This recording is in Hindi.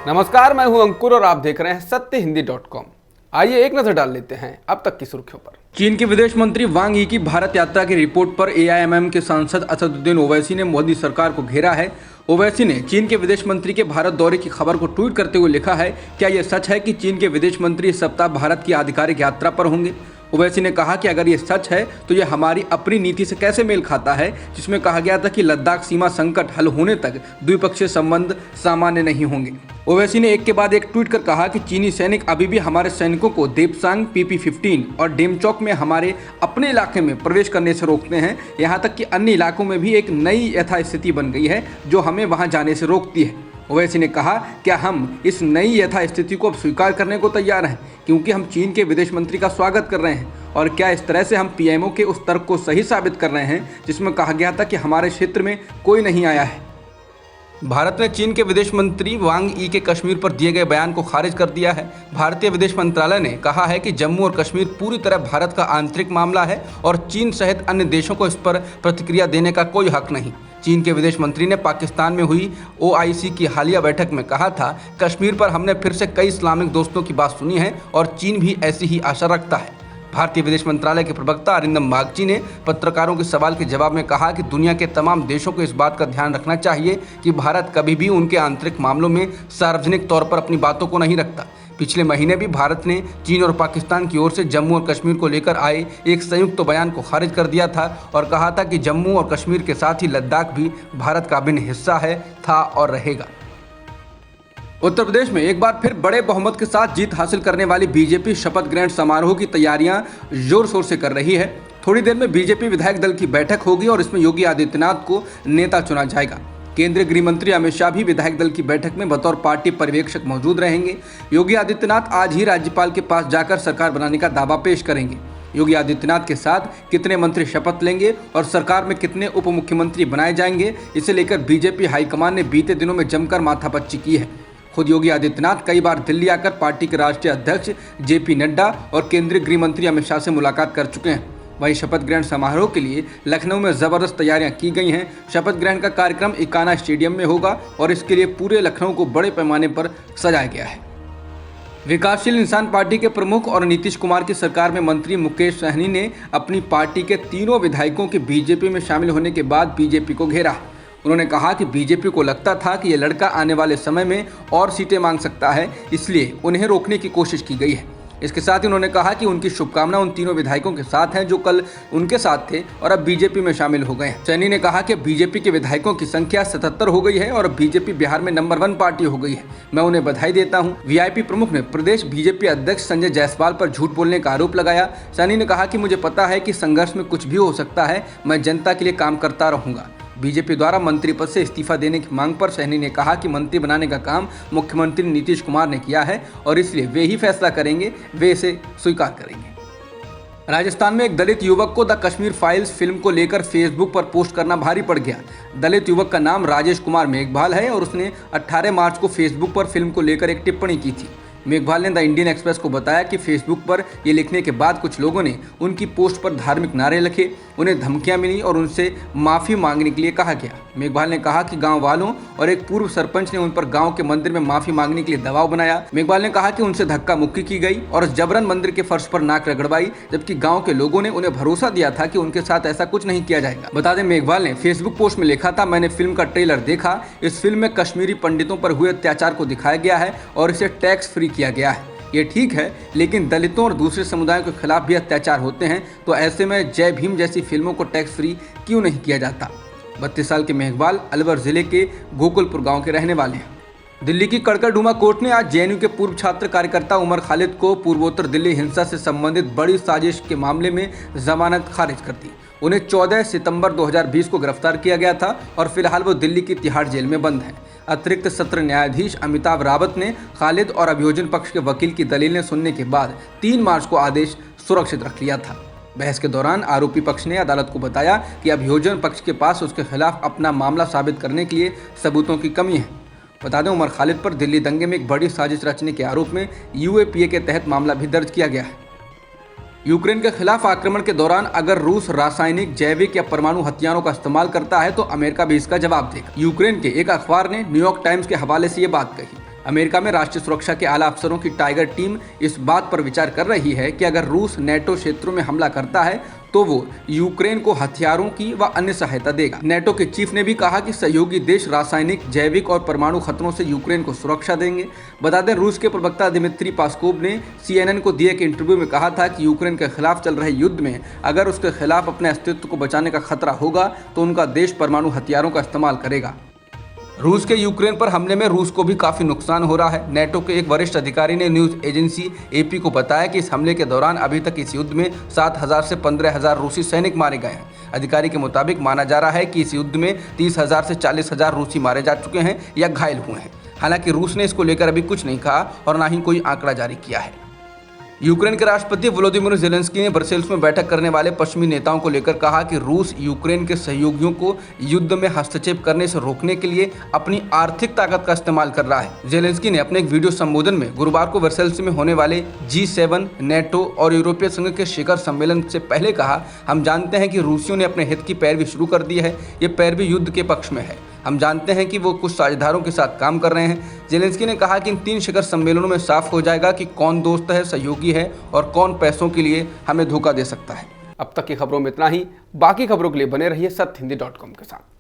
नमस्कार, मैं हूं अंकुर और आप देख रहे हैं सत्यहिंदी.com। आइए एक नजर डाल लेते हैं अब तक की सुर्खियों पर। चीन के विदेश मंत्री वांग यी की भारत यात्रा की रिपोर्ट पर एआईएमआईएम के सांसद असदुद्दीन ओवैसी ने मोदी सरकार को घेरा है। ओवैसी ने चीन के विदेश मंत्री के भारत दौरे की खबर को ट्वीट करते हुए लिखा है, क्या यह सच है कि चीन के विदेश मंत्री इस सप्ताह भारत की आधिकारिक यात्रा पर होंगे। ओवैसी ने कहा कि अगर ये सच है तो यह हमारी अपनी नीति से कैसे मेल खाता है, जिसमें कहा गया था कि लद्दाख सीमा संकट हल होने तक द्विपक्षीय संबंध सामान्य नहीं होंगे। ओवैसी ने एक के बाद एक ट्वीट कर कहा कि चीनी सैनिक अभी भी हमारे सैनिकों को देपसांग, PP-15 और डेमचौक में हमारे अपने इलाके में प्रवेश करने से रोकते हैं। यहाँ तक कि अन्य इलाकों में भी एक नई यथास्थिति बन गई है जो हमें वहाँ जाने से रोकती है। ओवैसी ने कहा, क्या हम इस नई यथास्थिति को अब स्वीकार करने को तैयार हैं, क्योंकि हम चीन के विदेश मंत्री का स्वागत कर रहे हैं, और क्या इस तरह से हम पीएमओ के उस तर्क को सही साबित कर रहे हैं जिसमें कहा गया था कि हमारे क्षेत्र में कोई नहीं आया है। भारत ने चीन के विदेश मंत्री वांग यी के कश्मीर पर दिए गए बयान को खारिज कर दिया है। भारतीय विदेश मंत्रालय ने कहा है कि जम्मू और कश्मीर पूरी तरह भारत का आंतरिक मामला है और चीन सहित अन्य देशों को इस पर प्रतिक्रिया देने का कोई हक नहीं। चीन के विदेश मंत्री ने पाकिस्तान में हुई OIC की हालिया बैठक में कहा था, कश्मीर पर हमने फिर से कई इस्लामिक दोस्तों की बात सुनी है और चीन भी ऐसी ही आशा रखता है। भारतीय विदेश मंत्रालय के प्रवक्ता अरिंदम बागची ने पत्रकारों के सवाल के जवाब में कहा कि दुनिया के तमाम देशों को इस बात का ध्यान रखना चाहिए कि भारत कभी भी उनके आंतरिक मामलों में सार्वजनिक तौर पर अपनी बातों को नहीं रखता। पिछले महीने भी भारत ने चीन और पाकिस्तान की ओर से जम्मू और कश्मीर को लेकर आए एक संयुक्त बयान को खारिज कर दिया था और कहा था कि जम्मू और कश्मीर के साथ ही लद्दाख भी भारत का अभिन्न हिस्सा है, था और रहेगा। उत्तर प्रदेश में एक बार फिर बड़े बहुमत के साथ जीत हासिल करने वाली बीजेपी शपथ ग्रहण समारोह की तैयारियां जोर शोर से कर रही है। थोड़ी देर में बीजेपी विधायक दल की बैठक होगी और इसमें योगी आदित्यनाथ को नेता चुना जाएगा। केंद्रीय गृह मंत्री अमित शाह भी विधायक दल की बैठक में बतौर पार्टी पर्यवेक्षक मौजूद रहेंगे। योगी आदित्यनाथ आज ही राज्यपाल के पास जाकर सरकार बनाने का दावा पेश करेंगे। योगी आदित्यनाथ के साथ कितने मंत्री शपथ लेंगे और सरकार में कितने उप मुख्यमंत्री बनाए जाएंगे, इसे लेकर बीजेपी हाईकमान ने बीते दिनों में जमकर माथापच्ची की है। खुद योगी आदित्यनाथ कई बार दिल्ली आकर पार्टी के राष्ट्रीय अध्यक्ष JP नड्डा और केंद्रीय गृह मंत्री अमित शाह से मुलाकात कर चुके हैं। वहीं शपथ ग्रहण समारोह के लिए लखनऊ में जबरदस्त तैयारियां की गई हैं। शपथ ग्रहण का कार्यक्रम इकाना स्टेडियम में होगा और इसके लिए पूरे लखनऊ को बड़े पैमाने पर सजाया गया है। विकासशील इंसान पार्टी के प्रमुख और नीतीश कुमार की सरकार में मंत्री मुकेश सहनी ने अपनी पार्टी के तीनों विधायकों के बीजेपी में शामिल होने के बाद बीजेपी को घेरा। उन्होंने कहा कि बीजेपी को लगता था कि ये लड़का आने वाले समय में और सीटें मांग सकता है, इसलिए उन्हें रोकने की कोशिश की गई है। इसके साथ ही उन्होंने कहा कि उनकी शुभकामना उन तीनों विधायकों के साथ हैं जो कल उनके साथ थे और अब बीजेपी में शामिल हो गए हैं। सैनी ने कहा कि बीजेपी के विधायकों की संख्या 77 हो गई है और बीजेपी बिहार में नंबर 1 पार्टी हो गई है। मैं उन्हें बधाई देता हूं। VIP प्रमुख ने प्रदेश बीजेपी अध्यक्ष संजय जायसवाल पर झूठ बोलने का आरोप लगाया। सैनी ने कहा कि मुझे पता है कि संघर्ष में कुछ भी हो सकता है, मैं जनता के लिए काम करता रहूंगा। बीजेपी द्वारा मंत्री पद से इस्तीफा देने की मांग पर सहनी ने कहा कि मंत्री बनाने का काम मुख्यमंत्री नीतीश कुमार ने किया है और इसलिए वे ही फैसला करेंगे, वे इसे स्वीकार करेंगे। राजस्थान में एक दलित युवक को द कश्मीर फाइल्स फिल्म को लेकर फेसबुक पर पोस्ट करना भारी पड़ गया। दलित युवक का नाम राजेश कुमार मेघवाल है और उसने 18 मार्च को फेसबुक पर फिल्म को लेकर एक टिप्पणी की थी। मेघवाल ने द इंडियन एक्सप्रेस को बताया कि फेसबुक पर ये लिखने के बाद कुछ लोगों ने उनकी पोस्ट पर धार्मिक नारे लिखे, उन्हें धमकियां मिली और उनसे माफ़ी मांगने के लिए कहा गया। मेघवाल ने कहा कि गांव वालों और एक पूर्व सरपंच ने उन पर गांव के मंदिर में माफ़ी मांगने के लिए दबाव बनाया। मेघवाल ने कहा कि उनसे धक्का मुक्की की गई और जबरन मंदिर के फर्श पर नाक रगड़वाई, जबकि गाँव के लोगों ने उन्हें भरोसा दिया था कि उनके साथ ऐसा कुछ नहीं किया जाएगा। बता दें, मेघवाल ने फेसबुक पोस्ट में लिखा था, मैंने फिल्म का ट्रेलर देखा, इस फिल्म में कश्मीरी पंडितों पर हुए अत्याचार को दिखाया गया है और इसे टैक्स फ्री किया गया है। ये ठीक है, लेकिन दलितों और दूसरे समुदायों के खिलाफ भी अत्याचार होते हैं, तो ऐसे में जय भीम जैसी फिल्मों को टैक्स फ्री क्यों नहीं किया जाता। 32 साल के मेघवाल अलवर जिले के गोकुलपुर गांव के रहने वाले हैं। दिल्ली की कड़कड़डूमा कोर्ट ने आज JNU के पूर्व छात्र कार्यकर्ता उमर खालिद को पूर्वोत्तर दिल्ली हिंसा से संबंधित बड़ी साजिश के मामले में जमानत खारिज कर दी। उन्हें 14 सितंबर 2020 को गिरफ्तार किया गया था और फिलहाल वो दिल्ली की तिहाड़ जेल में बंद है। अतिरिक्त सत्र न्यायाधीश अमिताभ रावत ने खालिद और अभियोजन पक्ष के वकील की दलीलें सुनने के बाद 3 मार्च को आदेश सुरक्षित रख लिया था। बहस के दौरान आरोपी पक्ष ने अदालत को बताया कि अभियोजन पक्ष के पास उसके खिलाफ अपना मामला साबित करने के लिए सबूतों की कमी है। बता दें, उमर खालिद पर दिल्ली दंगे में एक बड़ी साजिश रचने के आरोप में UAPA के तहत मामला भी दर्ज किया गया है। यूक्रेन के खिलाफ आक्रमण के दौरान अगर रूस रासायनिक, जैविक या परमाणु हथियारों का इस्तेमाल करता है तो अमेरिका भी इसका जवाब देगा। यूक्रेन के एक अखबार ने न्यूयॉर्क टाइम्स के हवाले से ये बात कही। अमेरिका में राष्ट्रीय सुरक्षा के आला अफसरों की टाइगर टीम इस बात पर विचार कर रही है कि अगर रूस नेटो क्षेत्रों में हमला करता है तो वो यूक्रेन को हथियारों की व अन्य सहायता देगा। नेटो के चीफ ने भी कहा कि सहयोगी देश रासायनिक, जैविक और परमाणु खतरों से यूक्रेन को सुरक्षा देंगे। बता दें, रूस के प्रवक्ता दिमित्री पास्कोव ने CNN को दिए एक इंटरव्यू में कहा था कि यूक्रेन के खिलाफ चल रहे युद्ध में अगर उसके खिलाफ अपने अस्तित्व को बचाने का खतरा होगा तो उनका देश परमाणु हथियारों का इस्तेमाल करेगा। रूस के यूक्रेन पर हमले में रूस को भी काफी नुकसान हो रहा है। नेटो के एक वरिष्ठ अधिकारी ने न्यूज एजेंसी AP को बताया कि इस हमले के दौरान अभी तक इस युद्ध में 7,000 से 15,000 रूसी सैनिक मारे गए हैं। अधिकारी के मुताबिक माना जा रहा है कि इस युद्ध में 30,000 से 40,000 रूसी मारे जा चुके हैं या घायल हुए हैं। हालांकि रूस ने इसको लेकर अभी कुछ नहीं कहा और ना ही कोई आंकड़ा जारी किया है। यूक्रेन के राष्ट्रपति वोलोदिमीर ज़ेलेंस्की ने ब्रसेल्स में बैठक करने वाले पश्चिमी नेताओं को लेकर कहा कि रूस यूक्रेन के सहयोगियों को युद्ध में हस्तक्षेप करने से रोकने के लिए अपनी आर्थिक ताकत का इस्तेमाल कर रहा है। ज़ेलेंस्की ने अपने एक वीडियो संबोधन में गुरुवार को ब्रसेल्स में होने वाले G7, नेटो और यूरोपीय संघ के शिखर सम्मेलन से पहले कहा, हम जानते हैं कि रूसियों ने अपने हित की पैरवी शुरू कर दी है। ये पैरवी युद्ध के पक्ष में है। हम जानते हैं कि वो कुछ साझेदारों के साथ काम कर रहे हैं। ज़ेलेंस्की ने कहा कि इन 3 शिखर सम्मेलनों में साफ हो जाएगा कि कौन दोस्त है, सहयोगी है और कौन पैसों के लिए हमें धोखा दे सकता है। अब तक की खबरों में इतना ही। बाकी खबरों के लिए बने रहिए सत्यहिंदी.com के साथ।